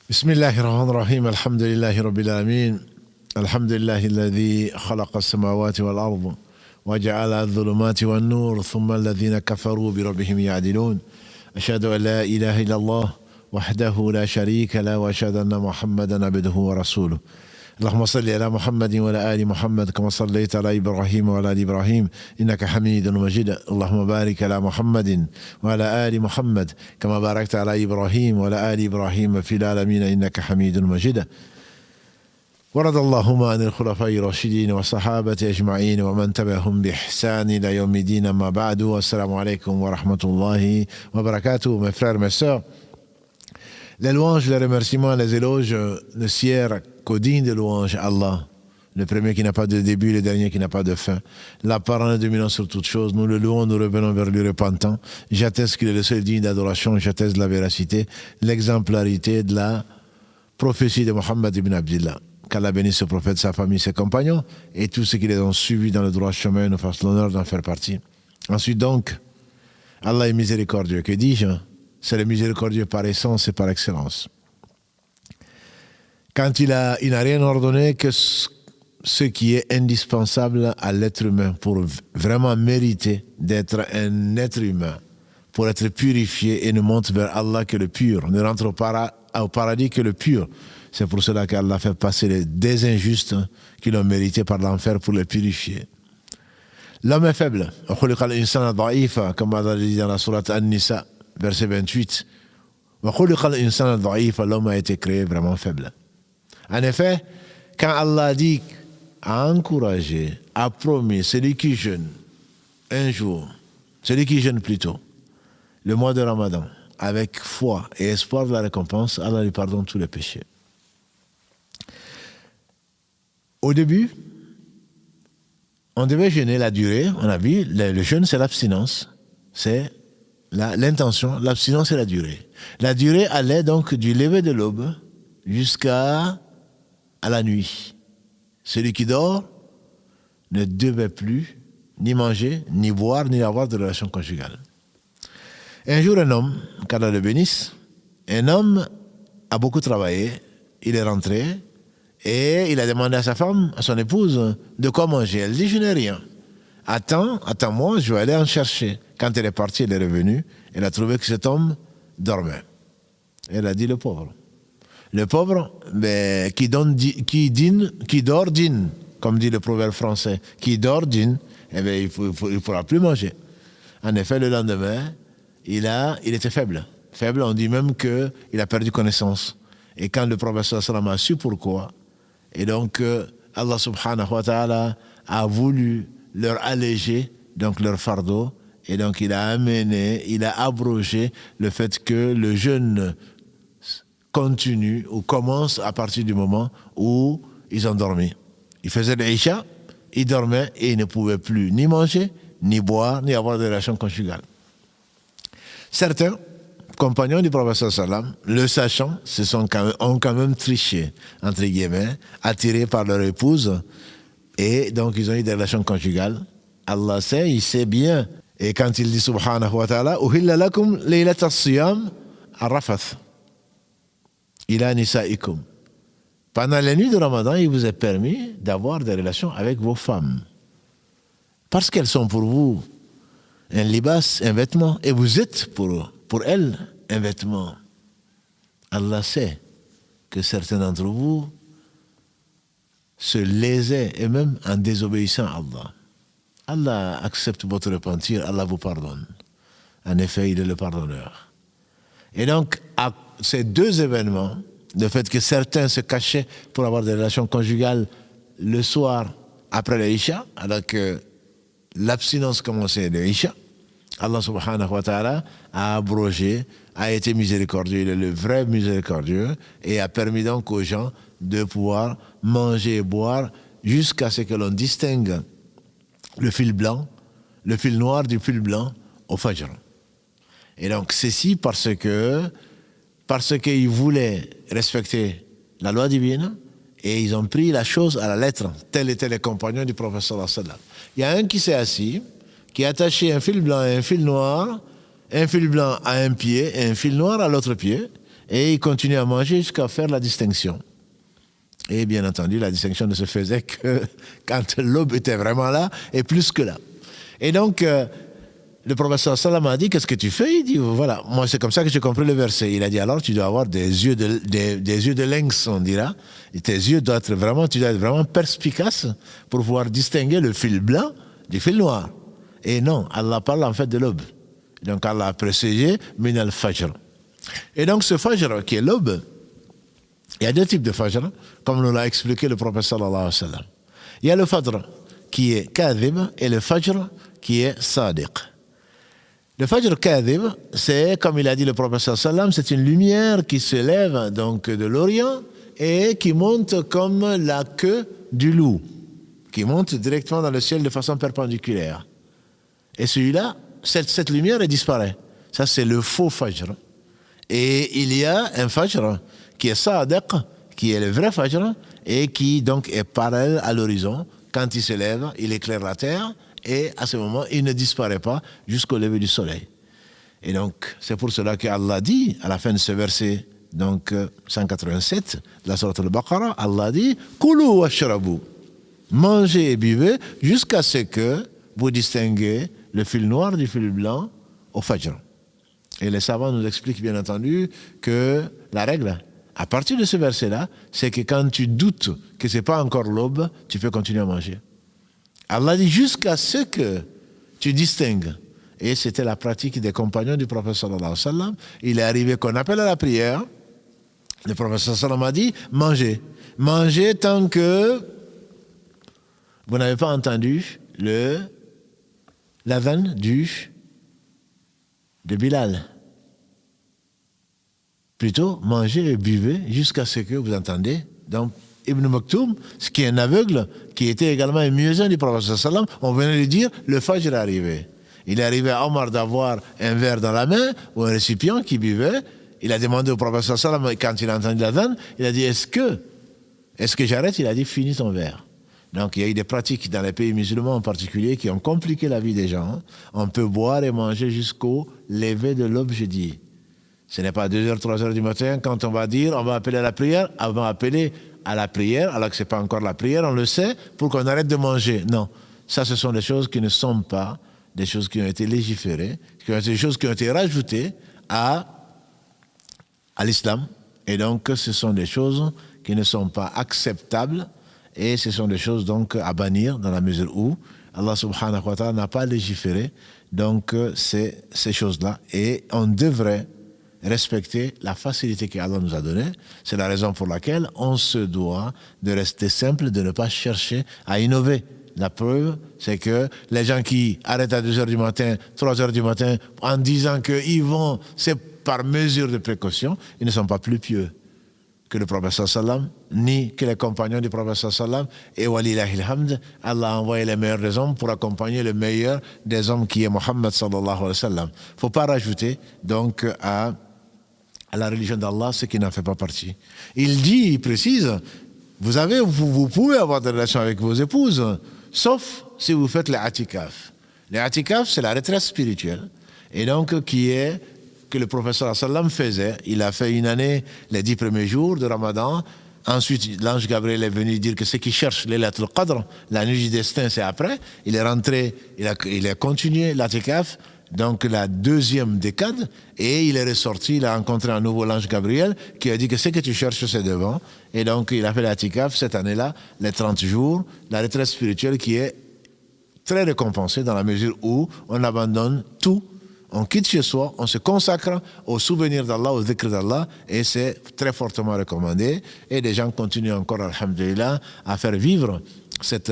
بسم الله الرحمن الرحيم الحمد لله رب العالمين الحمد لله الذي خلق السماوات والأرض وجعل الظلمات والنور ثم الذين كفروا بربهم يعدلون أشهد أن لا إله إلا الله وحده لا شريك له وأشهد أن محمدا عبده ورسوله اللهم صل على محمد وعلى آل محمد كما صليت على إبراهيم وعلى آل إبراهيم إنك حميد مجيد اللهم بارك على محمد وعلى آل محمد كما باركت على إبراهيم وعلى آل إبراهيم في العالمين إنك حميد مجيد ورد اللهم عن الخلفاء الراشدين والصحابة أجمعين ومن تبعهم بإحسان إلى يوم الدين أما بعد والسلام عليكم ورحمة الله وبركاته. Mes frères, mes sœurs, les louanges, les remerciements, les éloges ne sièrent qu'au digne de louange Allah, le premier qui n'a pas de début, le dernier qui n'a pas de fin, l'apparent et dominant sur toutes choses. Nous le louons, nous revenons vers lui repentant. J'atteste qu'il est le seul digne d'adoration, j'atteste la véracité, l'exemplarité de la prophétie de Mohammed ibn Abdillah. Qu'Allah bénisse ce prophète, sa famille, ses compagnons et tous ceux qui les ont suivis dans le droit chemin, nous fassent l'honneur d'en faire partie. Ensuite donc, Allah est miséricordieux. Que dis-je? C'est le miséricordieux par essence et par excellence. Quand il n'a rien ordonné que ce qui est indispensable à l'être humain pour vraiment mériter d'être un être humain, pour être purifié et ne monte vers Allah que le pur, ne rentre au paradis que le pur. C'est pour cela qu'Allah fait passer des injustes qui l'ont mérité par l'enfer pour les purifier. L'homme est faible. Comme Allah dit dans la sourate An-Nisa, verset 28. L'homme a été créé vraiment faible. En effet, quand Allah dit, a encouragé, a promis, celui qui jeûne un jour, celui qui jeûne plutôt, le mois de Ramadan, avec foi et espoir de la récompense, Allah lui pardonne tous les péchés. Au début, on devait jeûner la durée. On a vu, le jeûne, c'est l'abstinence. C'est l'intention. L'abstinence, c'est la durée. La durée allait donc du lever de l'aube jusqu'à la nuit. Celui qui dort ne devait plus ni manger, ni boire, ni avoir de relation conjugale. Un jour, un homme, qu'Allah le bénisse, un homme a beaucoup travaillé. Il est rentré. Et il a demandé à sa femme, à son épouse, de quoi manger. Elle dit, je n'ai rien. Attends-moi, je vais aller en chercher. Quand elle est partie, elle est revenue. Elle a trouvé que cet homme dormait. Elle a dit, le pauvre. Le pauvre, qui dort, dîne, comme dit le proverbe français. Qui dort, dîne, il ne pourra plus manger. En effet, le lendemain, il était faible. Faible, on dit même qu'il a perdu connaissance. Et quand le prophète sallam a su pourquoi, et donc Allah subhanahu wa ta'ala a voulu leur alléger donc leur fardeau, et donc il a abrogé le fait que le jeûne continue ou commence à partir du moment où ils ont dormi. Ils faisaient l'Isha, ils dormaient et ils ne pouvaient plus ni manger, ni boire, ni avoir de relations conjugales. Certains compagnons du prophète sallam, le sachant, ont quand même triché, entre guillemets, attirés par leur épouse, et donc ils ont eu des relations conjugales. Allah sait, il sait bien. Et quand il dit subhanahu wa ta'ala, uhilla lakum laylat as-siyam ar-rafath ila nisa'ikum. Pendant les nuits de Ramadan, il vous est permis d'avoir des relations avec vos femmes. Parce qu'elles sont pour vous un libas, un vêtement, et vous êtes pour elles un vêtement. Allah sait que certains d'entre vous se lésaient, et même en désobéissant à Allah. Allah accepte votre repentir, Allah vous pardonne. En effet, il est le pardonneur. Et donc, à ces deux événements, le fait que certains se cachaient pour avoir des relations conjugales le soir après l'Isha, alors que l'abstinence commençait de l'Isha, Allah subhanahu wa ta'ala a abrogé, a été miséricordieux, il est le vrai miséricordieux, et a permis donc aux gens de pouvoir manger et boire jusqu'à ce que l'on distingue le fil noir du fil blanc au Fajr. Et donc ceci parce qu'ils voulaient respecter la loi divine et ils ont pris la chose à la lettre. Tels étaient les compagnons du prophète sallallahu alayhi wa sallam. Il y a un qui s'est assis, qui a attaché un fil blanc et un fil noir, un fil blanc à un pied et un fil noir à l'autre pied, et il continuait à manger jusqu'à faire la distinction. Et bien entendu, la distinction ne se faisait que quand l'aube était vraiment là, et plus que là. Et donc, le professeur Salam a dit, qu'est-ce que tu fais? Il dit, voilà, moi c'est comme ça que j'ai compris le verset. Il a dit, alors tu dois avoir des yeux de lynx, on dira. Et tes yeux doivent être vraiment, tu dois être vraiment perspicace pour pouvoir distinguer le fil blanc du fil noir. Et non, Allah parle en fait de l'aube. Donc Allah a précisé, min al-fajr. Et donc ce fajr qui est l'aube, il y a deux types de fajr, comme nous l'a expliqué le professeur sallallahu alayhi wa sallam. Il y a le fajr qui est kadhib et le fajr qui est sadiq. Le fajr kadhib, c'est, comme il a dit le professeur sallam, c'est une lumière qui se lève donc de l'Orient et qui monte comme la queue du loup, qui monte directement dans le ciel de façon perpendiculaire. Et celui-là, cette lumière, elle disparaît. Ça, c'est le faux fajr. Et il y a un fajr qui est sadiq, qui est le vrai fajr, et qui donc est parallèle à l'horizon. Quand il se lève, il éclaire la terre, et à ce moment, il ne disparaît pas jusqu'au lever du soleil. Et donc, c'est pour cela qu'Allah dit, à la fin de ce verset, donc 187 de la sourate al-Baqarah, Allah dit « Kulu washrabu » mangez et buvez jusqu'à ce que vous distinguez le fil noir du fil blanc au fajr. Et les savants nous expliquent bien entendu que la règle, à partir de ce verset-là, c'est que quand tu doutes que ce n'est pas encore l'aube, tu peux continuer à manger. Allah dit jusqu'à ce que tu distingues. Et c'était la pratique des compagnons du prophète sallallahu alayhi wa sallam. Il est arrivé qu'on appelle à la prière. Le prophète sallallahu alayhi wa sallam a dit mangez. Mangez tant que vous n'avez pas entendu l'adhan de Bilal. Plutôt, mangez et buvez jusqu'à ce que vous entendez. Donc, Ibn Maktoum, ce qui est un aveugle, qui était également un muezzin du prophète sallam, on venait lui dire, le fajr est arrivé. Il est arrivé à Omar d'avoir un verre dans la main, ou un récipient qui buvait. Il a demandé au prophète sallam, quand il a entendu l'adhan, il a dit, est-ce que j'arrête? Il a dit, finis ton verre. Donc il y a eu des pratiques dans les pays musulmans en particulier qui ont compliqué la vie des gens. On peut boire et manger jusqu'au lever de l'aube, je dis. Ce n'est pas 2h, 3h du matin quand on va dire, on va appeler à la prière, avant d'appeler à la prière, alors que ce n'est pas encore la prière, on le sait, pour qu'on arrête de manger. Non, ça ce sont des choses qui ne sont pas des choses qui ont été légiférées, des choses qui ont été rajoutées à l'islam. Et donc ce sont des choses qui ne sont pas acceptables. Et ce sont des choses donc à bannir dans la mesure où Allah subhanahu wa ta'ala n'a pas légiféré donc ces choses-là. Et on devrait respecter la facilité qu'Allah nous a donnée. C'est la raison pour laquelle on se doit de rester simple, de ne pas chercher à innover. La preuve, c'est que les gens qui arrêtent à 2h du matin, 3h du matin, en disant qu'ils vont, c'est par mesure de précaution, ils ne sont pas plus pieux que le prophète sallam, ni que les compagnons du prophète sallam, et walillahi alhamd, Allah a envoyé les meilleurs des hommes pour accompagner le meilleur des hommes qui est Mohammed sallallahu alayhi wa sallam. Il ne faut pas rajouter donc à la religion d'Allah ce qui n'en fait pas partie. Il précise, vous pouvez avoir des relations avec vos épouses, sauf si vous faites l'atikaf. L'atikaf, c'est la retraite spirituelle, et donc que le professeur sallam faisait. Il a fait une année, les 10 premiers jours de Ramadan. Ensuite, l'ange Gabriel est venu dire que ceux qui cherchent Laylatul Qadr, la nuit du destin, c'est après. Il est rentré, il a continué l'atikaf, donc la deuxième décade, et il est ressorti, il a rencontré à nouveau l'ange Gabriel, qui a dit que ce que tu cherches, c'est devant. Et donc, il a fait l'atikaf cette année-là, les 30 jours, la retraite spirituelle qui est très récompensée dans la mesure où on abandonne tout. On quitte chez soi, on se consacre au souvenir d'Allah, au dhikr d'Allah, et c'est très fortement recommandé. Et des gens continuent encore, alhamdulillah, à faire vivre cette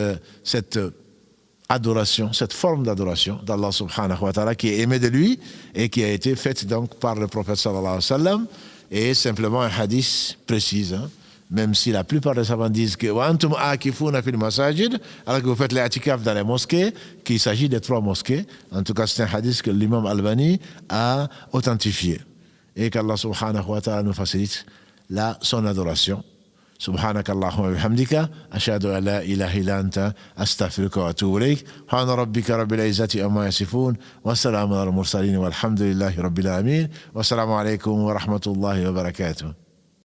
adoration, cette forme d'adoration d'Allah subhanahu wa ta'ala qui est aimée de lui et qui a été faite donc par le prophète sallallahu alayhi wa sallam. Et simplement un hadith précise, même si la plupart des savants disent que وَأَنْتُمْ آكِفُونَ فِي الْمَسَاجِدِ, alors que vous faites l'i'tikaf dans les mosquées, qu'il s'agit des 3 mosquées. En tout cas, c'est un hadith que l'imam Albani a authentifié. Et qu'Allah subhanahu wa ta'ala nous facilite son adoration. سبحانك اللهم وبحمدك أشهد أن لا إله إلا أنت أستغفرك وأتوب إليك سبحان ربك رب العزة عما يصفون والسلام على المرسلين والحمد لله رب العالمين والسلام عليكم ورحمة الله وبركاته.